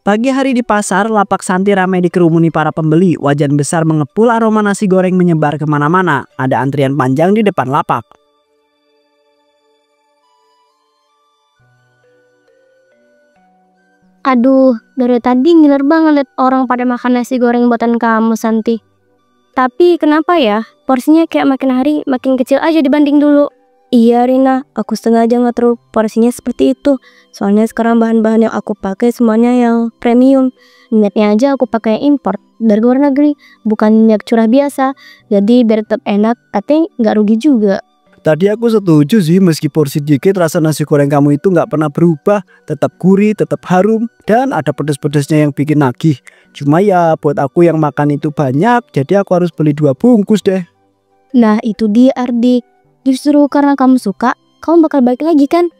Pagi hari di pasar, lapak Santi ramai dikerumuni para pembeli. Wajan besar mengepul, aroma nasi goreng menyebar kemana-mana. Ada antrian panjang di depan lapak. Aduh, dari tadi ngiler banget liat orang pada makan nasi goreng buatan kamu, Santi. Tapi kenapa ya, porsinya kayak makin hari makin kecil aja dibanding dulu. Iya Rina, aku sengaja ngatur porsinya seperti itu. Soalnya sekarang bahan-bahan yang aku pakai semuanya yang premium. Minyaknya aja aku pakai import dari luar negeri, bukan minyak curah biasa. Jadi biar tetap enak, tapi nggak rugi juga. Tadi aku setuju sih, meski porsi dikit rasa nasi goreng kamu itu nggak pernah berubah. Tetap gurih, tetap harum, dan ada pedes-pedesnya yang bikin nagih. Cuma ya buat aku yang makan itu banyak, jadi aku harus beli 2 bungkus deh. Nah itu dia Ardi, justru karena kamu suka, kamu bakal balik lagi kan?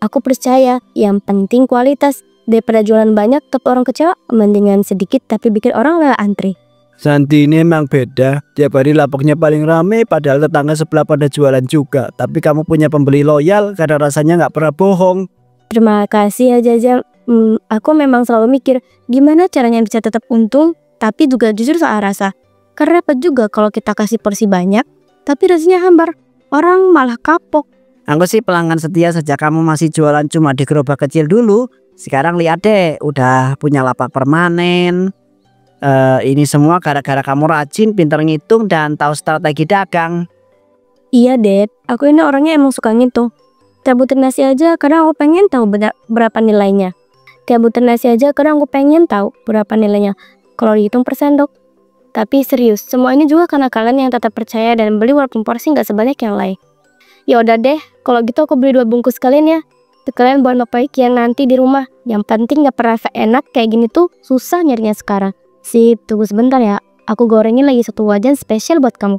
Aku percaya, yang penting kualitas. Daripada jualan banyak tapi orang kecewa, mendingan sedikit tapi bikin orang rela antri. Santi ini emang beda, tiap hari lapaknya paling rame padahal tetangga sebelah pada jualan juga. Tapi kamu punya pembeli loyal karena rasanya nggak pernah bohong. Terima kasih ya Jajal. Aku memang selalu mikir gimana caranya bisa tetap untung, tapi juga jujur soal rasa. Karena repot juga kalau kita kasih porsi banyak, tapi rasanya hambar, orang malah kapok. Aku sih pelanggan setia sejak kamu masih jualan cuma di gerobak kecil dulu. Sekarang lihat deh, udah punya lapak permanen. Ini semua gara-gara kamu rajin, pintar ngitung, dan tahu strategi dagang. Iya Dad, aku ini orangnya emang suka ngitung. Tiap butir nasi aja kadang aku pengen tahu berapa nilainya. Tiap butir nasi aja kadang aku pengen tahu berapa nilainya kalau dihitung per sendok. Tapi serius, semua ini juga karena kalian yang tetap percaya dan beli walaupun porsi nggak sebanyak yang lain. Ya udah deh, kalau gitu aku beli 2 bungkus kalian ya. Kalian buat yang nanti di rumah. Yang penting nggak pernah enak kayak gini tuh susah nyarinya sekarang. Sip, tunggu sebentar ya. Aku gorengin lagi 1 wajan spesial buat kamu.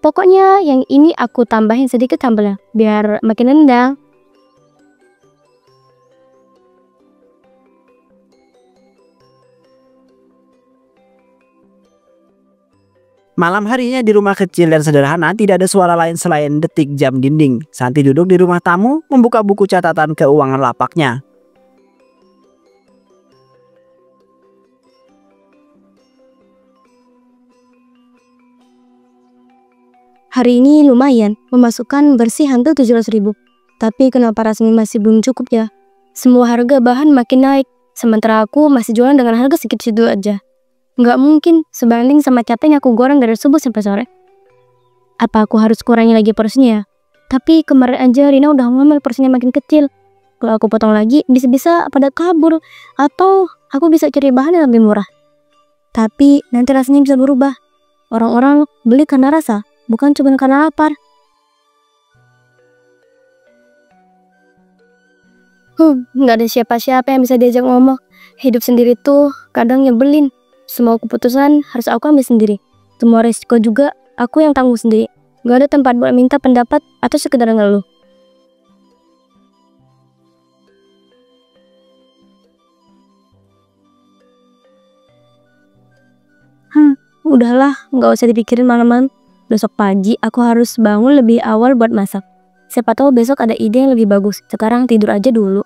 Pokoknya yang ini aku tambahin sedikit sambalnya biar makin nendang. Malam harinya di rumah kecil dan sederhana, tidak ada suara lain selain detik jam dinding. Santi duduk di rumah tamu, membuka buku catatan keuangan lapaknya. Hari ini lumayan, memasukkan bersih hampir 700.000. Tapi kenapa rasanya masih belum cukup ya? Semua harga bahan makin naik, sementara aku masih jualan dengan harga segitu aja. Nggak mungkin sebanding sama capeknya aku goreng dari subuh sampai sore. Apa aku harus kurangi lagi porsinya? Tapi kemarin aja Rina udah ngomel porsinya makin kecil. Kalau aku potong lagi, bisa-bisa pada kabur. Atau aku bisa cari bahan yang lebih murah. Tapi nanti rasanya bisa berubah. Orang-orang beli karena rasa, bukan cuma karena lapar. Nggak ada siapa-siapa yang bisa diajak ngomong. Hidup sendiri tuh kadang nyebelin. Semua keputusan harus aku ambil sendiri. Semua resiko juga aku yang tanggung sendiri. Nggak ada tempat buat minta pendapat atau sekedar ngeluh. Udahlah, nggak usah dipikirin malam-malam. Besok pagi aku harus bangun lebih awal buat masak. Siapa tahu besok ada ide yang lebih bagus. Sekarang tidur aja dulu.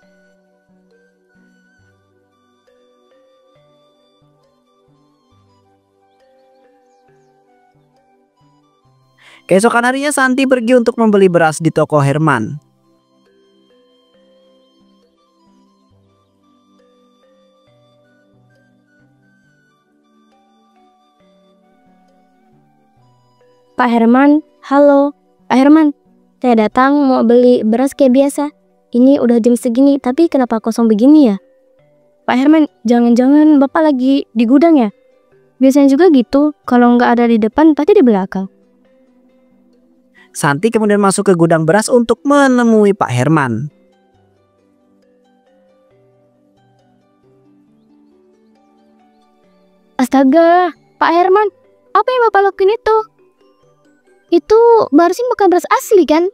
Keesokan harinya Santi pergi untuk membeli beras di toko Herman. Pak Herman, halo. Pak Herman, saya datang mau beli beras kayak biasa. Ini udah jam segini, tapi kenapa kosong begini ya? Pak Herman, jangan-jangan Bapak lagi di gudang ya? Biasanya juga gitu, kalau nggak ada di depan, pasti di belakang. Santi kemudian masuk ke gudang beras untuk menemui Pak Herman. Astaga, Pak Herman, apa yang Bapak lakuin itu? Itu berarti bukan beras asli kan?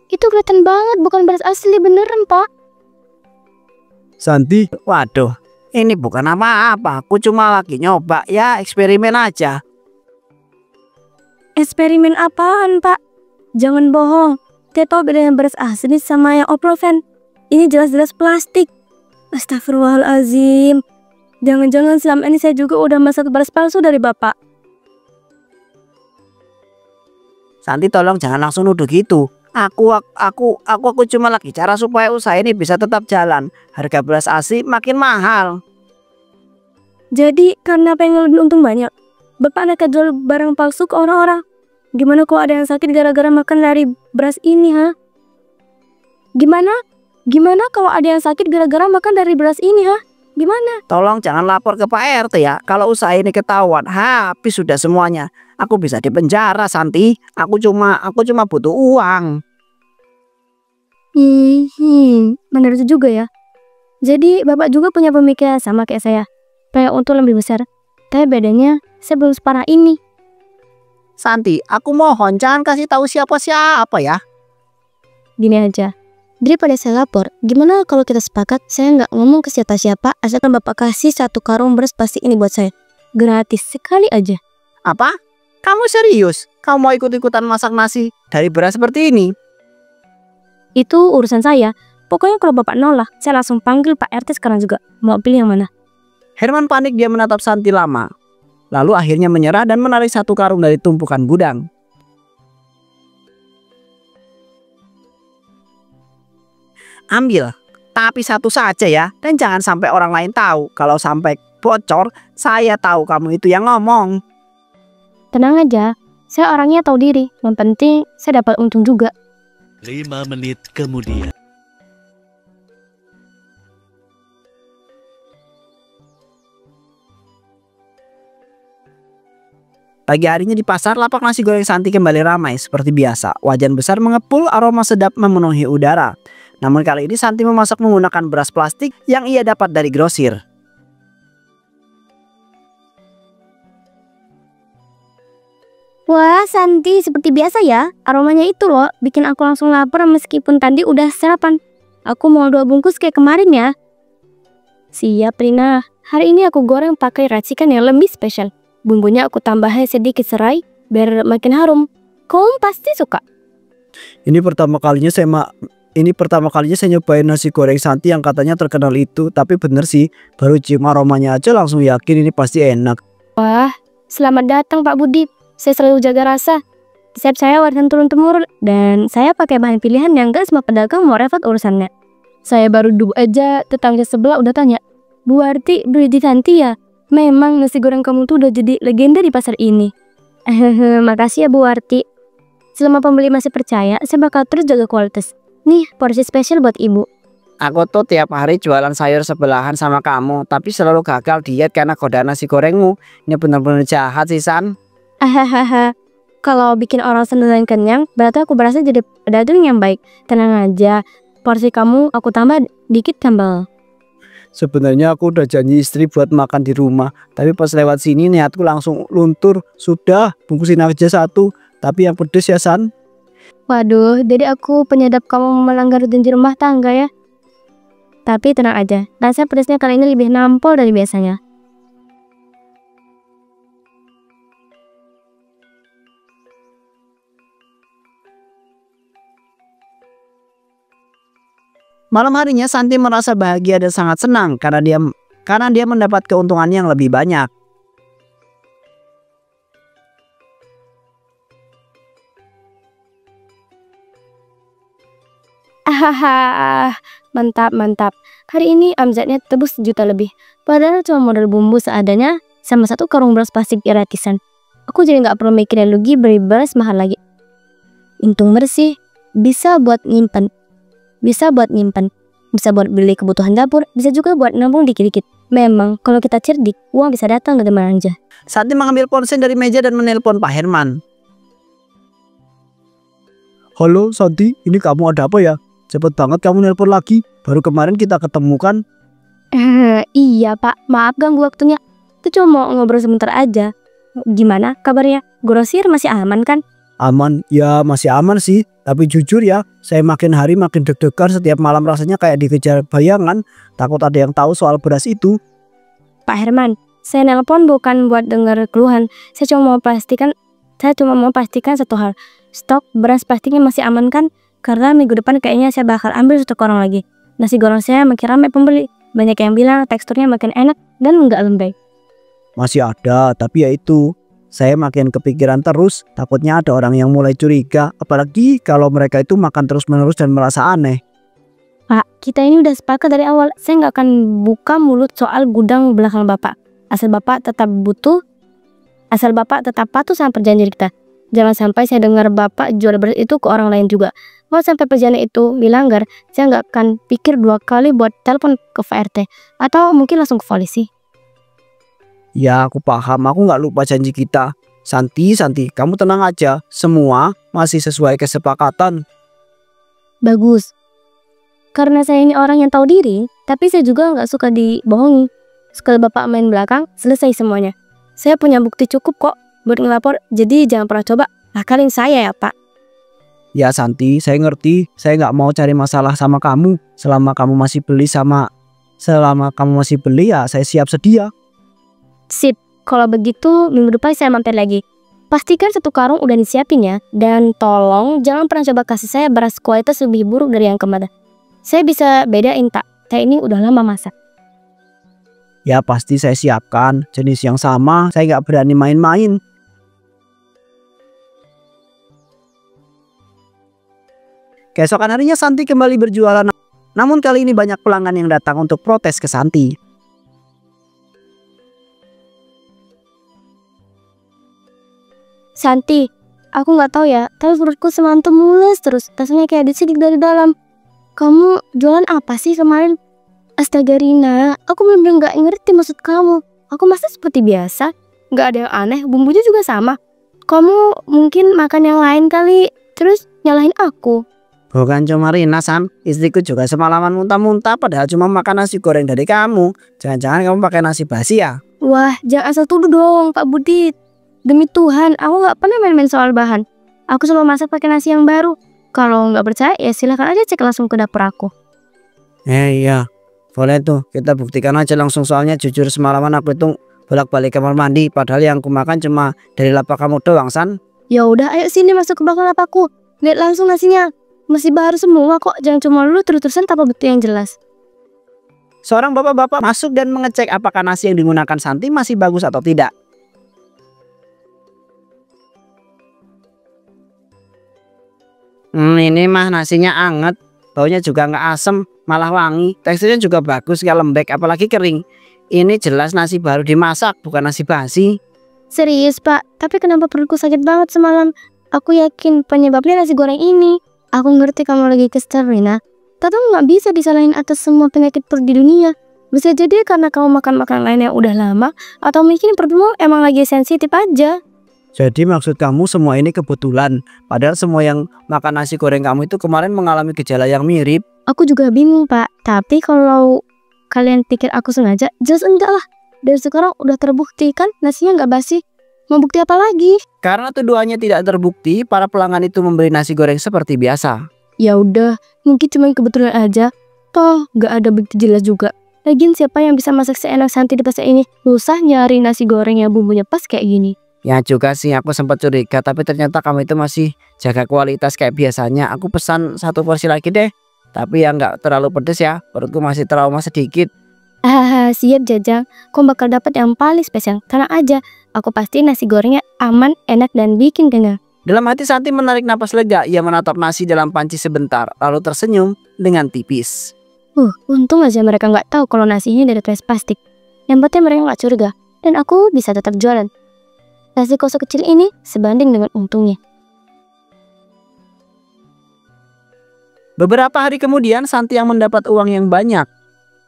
Itu kelihatan banget bukan beras asli beneran, Pak. Santi, waduh, ini bukan apa-apa. Aku cuma lagi nyoba ya, eksperimen aja. Eksperimen apaan, Pak? Jangan bohong. Saya tahu bedanya beras asli sama yang oplosan. Ini jelas-jelas plastik. Astagfirullahaladzim. Jangan-jangan selama ini saya juga udah masak beras palsu dari Bapak. Santi, tolong jangan langsung nuduh gitu. Aku cuma lagi cara supaya usaha ini bisa tetap jalan. Harga beras asli makin mahal. Jadi karena pengen lebih untung banyak, Bapak nekat jual barang palsu ke orang-orang. Gimana kalau ada yang sakit gara-gara makan dari beras ini, ha? Gimana? Gimana kalau ada yang sakit gara-gara makan dari beras ini, ha? Gimana? Tolong jangan lapor ke Pak RT ya. Kalau usaha ini ketahuan, habis sudah semuanya. Aku bisa dipenjara, Santi. Aku cuma butuh uang. Benar juga ya. Jadi Bapak juga punya pemikiran sama kayak saya. Pengen untung lebih besar. Tapi bedanya saya belum separah ini. Santi, aku mohon jangan kasih tahu siapa-siapa ya. Gini aja. Daripada saya lapor, gimana kalau kita sepakat saya nggak ngomong ke siapa-siapa, asalkan Bapak kasih 1 karung beras plastik ini buat saya. Gratis sekali aja. Apa? Kamu serius? Kamu mau ikut-ikutan masak nasi dari beras seperti ini? Itu urusan saya. Pokoknya kalau Bapak nolak, saya langsung panggil Pak RT sekarang juga. Mau pilih yang mana? Herman panik, dia menatap Santi lama. Lalu akhirnya menyerah dan menarik 1 karung dari tumpukan gudang. Ambil, tapi 1 saja ya. Dan jangan sampai orang lain tahu. Kalau sampai bocor, saya tahu kamu itu yang ngomong. Tenang aja, saya orangnya tahu diri. Yang penting saya dapat untung juga. 5 menit kemudian. Pagi harinya di pasar, lapak nasi goreng Santi kembali ramai seperti biasa. Wajan besar mengepul, aroma sedap memenuhi udara. Namun kali ini Santi memasak menggunakan beras plastik yang ia dapat dari grosir. Wah, Santi seperti biasa ya. Aromanya itu loh, bikin aku langsung lapar meskipun tadi udah sarapan. Aku mau 2 bungkus kayak kemarin ya. Siap, Rina. Hari ini aku goreng pakai racikan yang lebih spesial. Bumbunya aku tambahin sedikit serai biar makin harum. Kamu pasti suka. Ini pertama kalinya saya nyobain nasi goreng Santi yang katanya terkenal itu. Tapi bener sih, baru cium aromanya aja langsung yakin ini pasti enak. Wah, selamat datang Pak Budi. Saya selalu jaga rasa. Resep saya warisan turun-temurun. Dan saya pakai bahan pilihan yang gak semua pedagang mau repot urusannya. Saya baru duduk aja, tetangga sebelah udah tanya, Bu Arti beli di Santi ya? Memang nasi goreng kamu tuh udah jadi legenda di pasar ini. Makasih ya Bu Arti. Selama pembeli masih percaya, saya bakal terus jaga kualitas. Nih, porsi spesial buat Ibu. Aku tuh tiap hari jualan sayur sebelahan sama kamu, tapi selalu gagal diet karena godaan nasi gorengmu. Ini benar-benar jahat sih, San. Kalau bikin orang seneng dan kenyang, berarti aku berasa jadi pedagang yang baik. Tenang aja, porsi kamu aku tambah dikit sambal. Sebenarnya aku udah janji istri buat makan di rumah, tapi pas lewat sini niatku langsung luntur. Sudah, bungkusin aja 1, tapi yang pedes ya, San. Waduh, jadi aku penyedap kamu melanggar janji rumah tangga ya. Tapi tenang aja, rasa pedasnya kali ini lebih nampol dari biasanya. Malam harinya Santi merasa bahagia dan sangat senang karena dia mendapat keuntungan yang lebih banyak. Mantap. Hari ini omsetnya tebus 1 juta lebih. Padahal cuma modal bumbu seadanya sama 1 karung beras plastik gratisan. Aku jadi nggak perlu mikirin rugi beli beras mahal lagi. Untung bersih, bisa buat nyimpen, bisa buat beli kebutuhan dapur, bisa juga buat nabung dikit-dikit. Memang kalau kita cerdik, uang bisa datang dari mana aja. Santi mengambil ponsel dari meja dan menelpon Pak Herman. Halo Santi, ini kamu ada apa ya? Cepet banget kamu nelpon lagi. Baru kemarin kita ketemu kan? Iya Pak, maaf ganggu waktunya. Itu cuma mau ngobrol sebentar aja. Gimana kabarnya? Grosir masih aman kan? Aman, ya masih aman sih. Tapi jujur ya, saya makin hari makin deg-degan. Setiap malam rasanya kayak dikejar bayangan. Takut ada yang tahu soal beras itu. Pak Herman, saya nelpon bukan buat dengar keluhan. Saya cuma mau pastikan 1 hal. Stok beras plastiknya masih aman kan? Karena minggu depan kayaknya saya bakal ambil 1 karung lagi. Nasi goreng saya makin ramai pembeli. Banyak yang bilang teksturnya makin enak dan nggak lembek. Masih ada, tapi ya itu, saya makin kepikiran terus. Takutnya ada orang yang mulai curiga, apalagi kalau mereka itu makan terus-menerus dan merasa aneh. Pak, kita ini udah sepakat dari awal. Saya nggak akan buka mulut soal gudang belakang Bapak. Asal Bapak tetap patuh sama perjanjian kita. Jangan sampai saya dengar Bapak jual beras itu ke orang lain juga. Kalau sampai perjanjian itu dilanggar, saya nggak akan pikir 2 kali buat telepon ke VRT. Atau mungkin langsung ke polisi. Ya aku paham, aku nggak lupa janji kita. Santi, kamu tenang aja. Semua masih sesuai kesepakatan. Bagus. Karena saya ini orang yang tahu diri, tapi saya juga nggak suka dibohongi. Sekali Bapak main belakang, selesai semuanya. Saya punya bukti cukup kok buat ngelapor, jadi jangan pernah coba akalin saya ya Pak. Ya Santi, saya ngerti. Saya nggak mau cari masalah sama kamu. Selama kamu masih beli ya saya siap sedia. Sip, kalau begitu minggu depan saya mampir lagi. Pastikan 1 karung udah disiapin ya. Dan tolong jangan pernah coba kasih saya beras kualitas lebih buruk dari yang kemarin. Saya bisa bedain tak, teh ini udah lama masak. Ya pasti saya siapkan. Jenis yang sama, saya nggak berani main-main. Keesokan harinya Santi kembali berjualan. Namun kali ini banyak pelanggan yang datang untuk protes ke Santi. Santi, aku nggak tahu ya, tapi perutku semalam tuh mules terus, rasanya kayak disidik dari dalam. Kamu jualan apa sih kemarin? Astaga Rina, aku bener-bener nggak ngerti maksud kamu. Aku masak seperti biasa, nggak ada yang aneh, bumbunya juga sama. Kamu mungkin makan yang lain kali, terus nyalahin aku. Bukan cuma Rina San, istriku juga semalaman muntah-muntah padahal cuma makan nasi goreng dari kamu. Jangan-jangan kamu pakai nasi basi ya? Wah, jangan asal tuduh dong Pak Budi. Demi Tuhan, aku nggak pernah main-main soal bahan. Aku selalu masak pakai nasi yang baru. Kalau nggak percaya, ya silahkan aja cek langsung ke dapur aku. Iya, boleh tuh. Kita buktikan aja langsung soalnya jujur semalaman aku itu bolak-balik kamar mandi. Padahal yang aku makan cuma dari lapak kamu doang, San. Ya udah, ayo sini masuk ke belakang lapakku. Lihat langsung nasinya. Masih baru semua kok. Jangan cuma lu terus-terusan tanpa bukti yang jelas. Seorang bapak-bapak masuk dan mengecek apakah nasi yang digunakan Santi masih bagus atau tidak. Ini mah nasinya anget, baunya juga nggak asem, malah wangi. Teksturnya juga bagus, nggak lembek, apalagi kering. Ini jelas nasi baru dimasak, bukan nasi basi. Serius Pak, tapi kenapa perutku sakit banget semalam? Aku yakin penyebabnya nasi goreng ini. Aku ngerti kamu lagi kesel Rina, tapi nggak bisa disalahin atas semua penyakit perut di dunia. Bisa jadi karena kamu makan makanan lain yang udah lama, atau mungkin perutmu emang lagi sensitif aja. Jadi maksud kamu semua ini kebetulan, padahal semua yang makan nasi goreng kamu itu kemarin mengalami gejala yang mirip. Aku juga bingung Pak, tapi kalau kalian pikir aku sengaja, jelas enggak lah. Dari sekarang udah terbukti kan nasinya nggak basi. Mau bukti apa lagi? Karena tuduhannya tidak terbukti, para pelanggan itu membeli nasi goreng seperti biasa. Ya udah, mungkin cuma kebetulan aja. Toh nggak ada bukti jelas juga. Lagian siapa yang bisa masak seenak Santi di pasar ini? Susah nyari nasi goreng yang bumbunya pas kayak gini. Ya juga sih, aku sempat curiga, tapi ternyata kamu itu masih jaga kualitas kayak biasanya. Aku pesan 1 porsi lagi deh, tapi yang nggak terlalu pedes ya, perutku masih trauma sedikit. Siap Jajang, kau bakal dapat yang paling spesial. Tenang aja, aku pasti nasi gorengnya aman, enak, dan bikin kenyang. Dalam hati Santi menarik napas lega, ia menatap nasi dalam panci sebentar, lalu tersenyum dengan tipis. Untung aja mereka nggak tahu kalau nasinya dari tulis plastik. Yang penting mereka nggak curiga, dan aku bisa tetap jualan. Nasi kosong kecil ini sebanding dengan untungnya. Beberapa hari kemudian Santi yang mendapat uang yang banyak,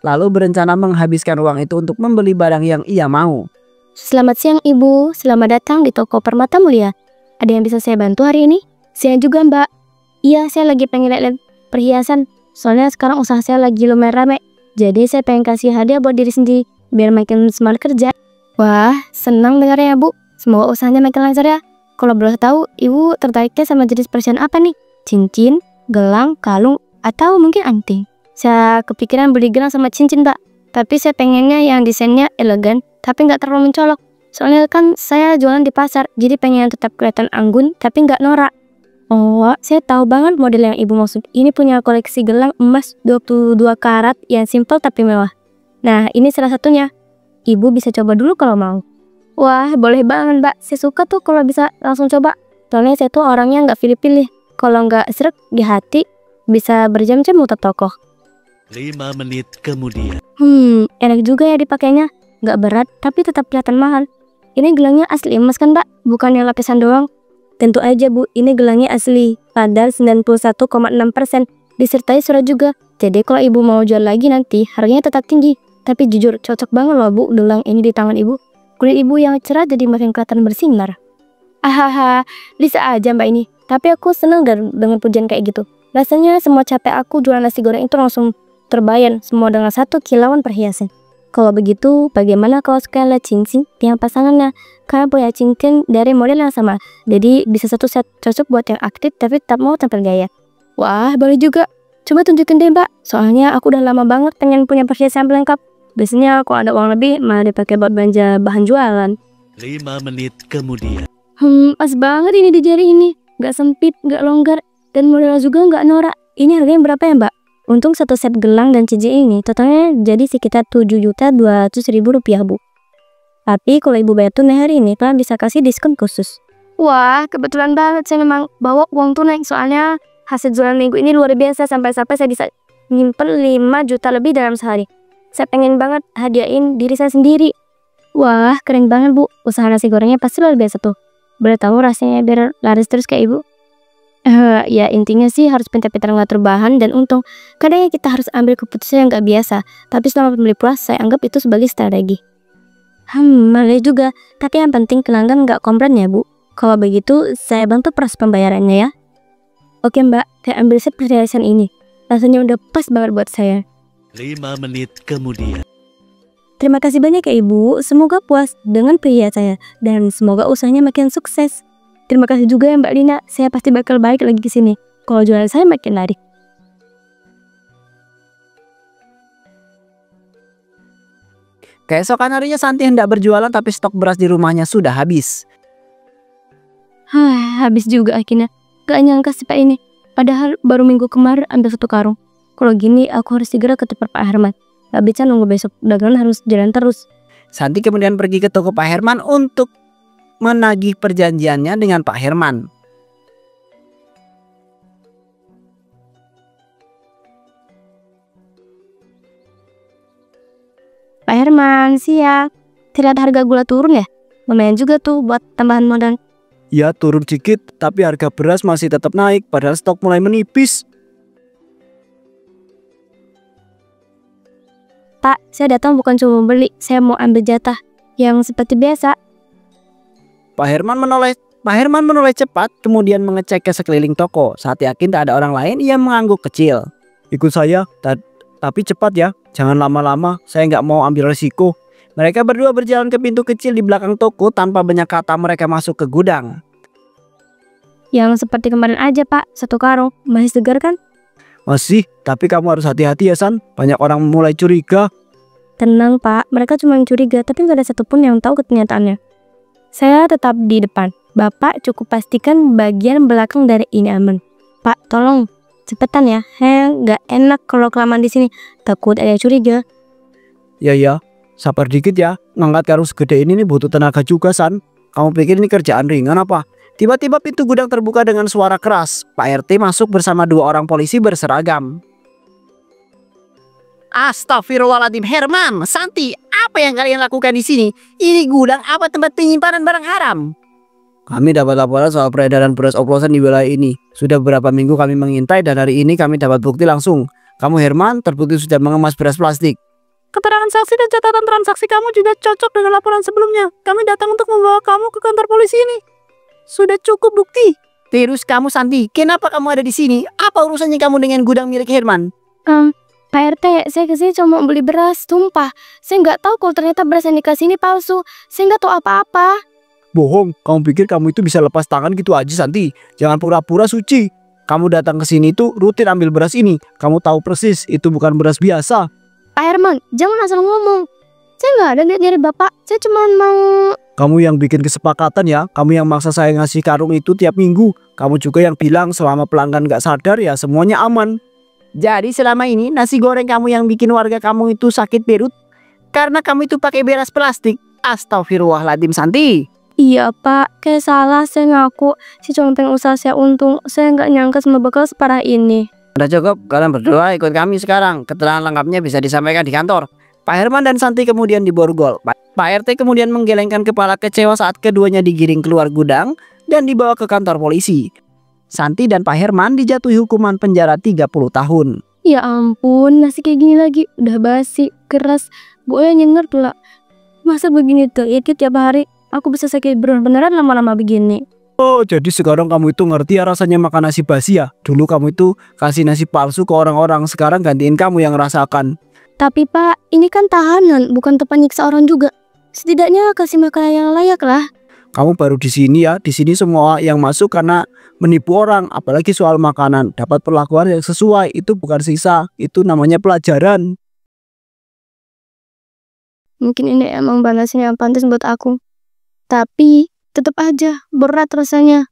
lalu berencana menghabiskan uang itu untuk membeli barang yang ia mau. Selamat siang Ibu, selamat datang di toko Permata Mulia. Ada yang bisa saya bantu hari ini? Siang juga Mbak. Iya, saya lagi pengen lihat perhiasan. Soalnya sekarang usaha saya lagi lumayan rame. Jadi saya pengen kasih hadiah buat diri sendiri, biar makin semangat kerja. Wah, senang dengarnya ya Bu. Semoga usahanya makin lancar ya. Kalau boleh tahu, Ibu tertariknya sama jenis perhiasan apa nih? Cincin, gelang, kalung, atau mungkin anting? Saya kepikiran beli gelang sama cincin, Mbak. Tapi saya pengennya yang desainnya elegan, tapi nggak terlalu mencolok. Soalnya kan saya jualan di pasar, jadi pengen tetap kelihatan anggun, tapi nggak norak. Oh, saya tahu banget model yang Ibu maksud. Ini punya koleksi gelang emas 22 karat yang simple tapi mewah. Nah, ini salah satunya. Ibu bisa coba dulu kalau mau. Wah, boleh banget Mbak. Saya suka tuh kalau bisa langsung coba. Soalnya saya tuh orangnya nggak pilih-pilih. Kalau nggak srek di hati, bisa berjam-jam muter tokoh. 5 menit kemudian. Enak juga ya dipakainya. Nggak berat, tapi tetap kelihatan mahal. Ini gelangnya asli emas kan Mbak? Bukannya lapisan doang. Tentu aja Bu, ini gelangnya asli. Padahal 91,6%. Disertai surat juga. Jadi kalau ibu mau jual lagi nanti, harganya tetap tinggi. Tapi jujur, cocok banget loh Bu, gelang ini di tangan ibu. Kulit ibu yang cerah jadi makin kelihatan bersinar. Ahaha, bisa aja Mbak ini. Tapi aku seneng dengan pujian kayak gitu. Rasanya semua capek aku jualan nasi goreng itu langsung terbayar. Semua dengan satu kilauan perhiasan. Kalau begitu, bagaimana kalau sekalian lihat cincin yang pasangannya? Karena punya cincin dari model yang sama. Jadi bisa satu set, cocok buat yang aktif tapi tetap mau tampil gaya. Wah, boleh juga. Coba tunjukin deh Mbak. Soalnya aku udah lama banget pengen punya perhiasan lengkap. Biasanya kalau ada uang lebih malah dipakai buat belanja bahan jualan. 5 menit kemudian. Pas banget ini di jari ini. Gak sempit, gak longgar, dan model juga gak norak. Ini harganya berapa ya Mbak? Untung satu set gelang dan cincin ini totalnya jadi sekitar 7.200.000 rupiah Bu. Tapi kalau ibu bayar tunai hari ini kalian bisa kasih diskon khusus. Wah, kebetulan banget saya memang bawa uang tunai. Soalnya hasil jualan minggu ini luar biasa. Sampai-sampai saya bisa nyimpen 5 juta lebih dalam sehari. Saya pengen banget hadiahin diri saya sendiri. Wah, keren banget Bu. Usaha nasi gorengnya pasti luar biasa tuh. Boleh tahu rasanya biar laris terus kayak ibu? Ya intinya sih harus pintar-pintar ngatur bahan dan untung. Kadang kita harus ambil keputusan yang gak biasa. Tapi selama pembeli puas, saya anggap itu sebagai strategi. Malah juga. Tapi yang penting pelanggan gak komplain ya Bu. Kalau begitu, saya bantu proses pembayarannya ya. Oke Mbak, saya ambil set perhiasan ini. Rasanya udah pas banget buat saya. 5 menit kemudian. Terima kasih banyak ya Ibu. Semoga puas dengan perhiasan saya. Dan semoga usahanya makin sukses. Terima kasih juga ya Mbak Lina. Saya pasti bakal balik lagi ke sini. Kalau jualan saya makin laris. Keesokan harinya Santi hendak berjualan tapi stok beras di rumahnya sudah habis. Habis juga akhirnya. Gak nyangka sih Pak ini. Padahal baru minggu kemarin ambil 1 karung. Kalau gini aku harus segera ke tempat Pak Herman. Gak bisa nunggu besok. Dagangan harus jalan terus. Santi kemudian pergi ke toko Pak Herman untuk menagih perjanjiannya dengan Pak Herman. Pak Herman, siap. Terlihat harga gula turun ya? Lumayan juga tuh buat tambahan modal. Ya turun dikit, tapi harga beras masih tetap naik padahal stok mulai menipis. Pak, saya datang bukan cuma beli, saya mau ambil jatah yang seperti biasa. Pak Herman menoleh cepat, kemudian mengecek ke sekeliling toko. Saat yakin tak ada orang lain, ia mengangguk kecil. Ikut saya, tapi cepat ya, jangan lama-lama, saya nggak mau ambil resiko. Mereka berdua berjalan ke pintu kecil di belakang toko tanpa banyak kata mereka masuk ke gudang. Yang seperti kemarin aja Pak, 1 karung, masih segar kan? Masih, tapi kamu harus hati-hati ya San, banyak orang mulai curiga. Tenang Pak, mereka cuma yang curiga, tapi nggak ada satupun yang tahu kenyataannya. Saya tetap di depan. Bapak cukup pastikan bagian belakang dari ini aman. Pak, tolong cepetan ya. Nggak enak kalau kelamaan di sini. Takut ada yang curiga. Ya, sabar dikit ya. Ngangkat karung segede ini nih butuh tenaga juga San. Kamu pikir ini kerjaan ringan apa? Tiba-tiba pintu gudang terbuka dengan suara keras. Pak RT masuk bersama 2 orang polisi berseragam. Astagfirullahaladzim, Herman, Santi, apa yang kalian lakukan di sini? Ini gudang apa tempat penyimpanan barang haram? Kami dapat laporan soal peredaran beras oplosan di wilayah ini. Sudah beberapa minggu kami mengintai dan hari ini kami dapat bukti langsung. Kamu Herman terbukti sudah mengemas beras plastik. Keterangan saksi dan catatan transaksi kamu juga cocok dengan laporan sebelumnya. Kami datang untuk membawa kamu ke kantor polisi ini. Sudah cukup bukti. Terus kamu Santi, kenapa kamu ada di sini? Apa urusannya kamu dengan gudang milik Herman? Pak RT, saya kesini cuma mau beli beras, tumpah. Saya nggak tahu kalau ternyata beras yang dikasih ini palsu. Saya nggak tahu apa-apa. Bohong, kamu pikir kamu itu bisa lepas tangan gitu aja Santi? Jangan pura-pura suci. Kamu datang ke sini tuh rutin ambil beras ini. Kamu tahu persis itu bukan beras biasa. Pak Herman, jangan asal ngomong. Saya nggak ada niat nyari Bapak. Saya cuma mau... Kamu yang bikin kesepakatan ya. Kamu yang maksa saya ngasih karung itu tiap minggu. Kamu juga yang bilang selama pelanggan nggak sadar ya semuanya aman. Jadi selama ini nasi goreng kamu yang bikin warga kamu itu sakit perut. Karena kamu itu pakai beras plastik. Astagfirullahaladzim Santi. Iya Pak, kayak salah saya ngaku. Si Conteng usaha saya untung. Saya nggak nyangka semua bakal separah ini. Udah cukup, kalian berdua ikut kami sekarang. Keterangan lengkapnya bisa disampaikan di kantor. Pak Herman dan Santi kemudian diborgol. Pak RT kemudian menggelengkan kepala kecewa saat keduanya digiring keluar gudang dan dibawa ke kantor polisi. Santi dan Pak Herman dijatuhi hukuman penjara 30 tahun. Ya ampun, nasi kayak gini lagi. Udah basi, keras. Buaya nyengar pula. Masa begini tuh, ya tiap hari. Aku bisa sakit beneran lama-lama begini. Oh, jadi sekarang kamu itu ngerti ya rasanya makan nasi basi ya? Dulu kamu itu kasih nasi palsu ke orang-orang, sekarang gantiin kamu yang rasakan. Tapi Pak, ini kan tahanan, bukan tempat nyiksa orang juga. Setidaknya kasih makanan yang layak lah. Kamu baru di sini ya, di sini semua yang masuk karena menipu orang, apalagi soal makanan. Dapat perlakuan yang sesuai, itu bukan sisa, itu namanya pelajaran. Mungkin ini emang balasan yang pantas buat aku. Tapi tetap aja berat rasanya.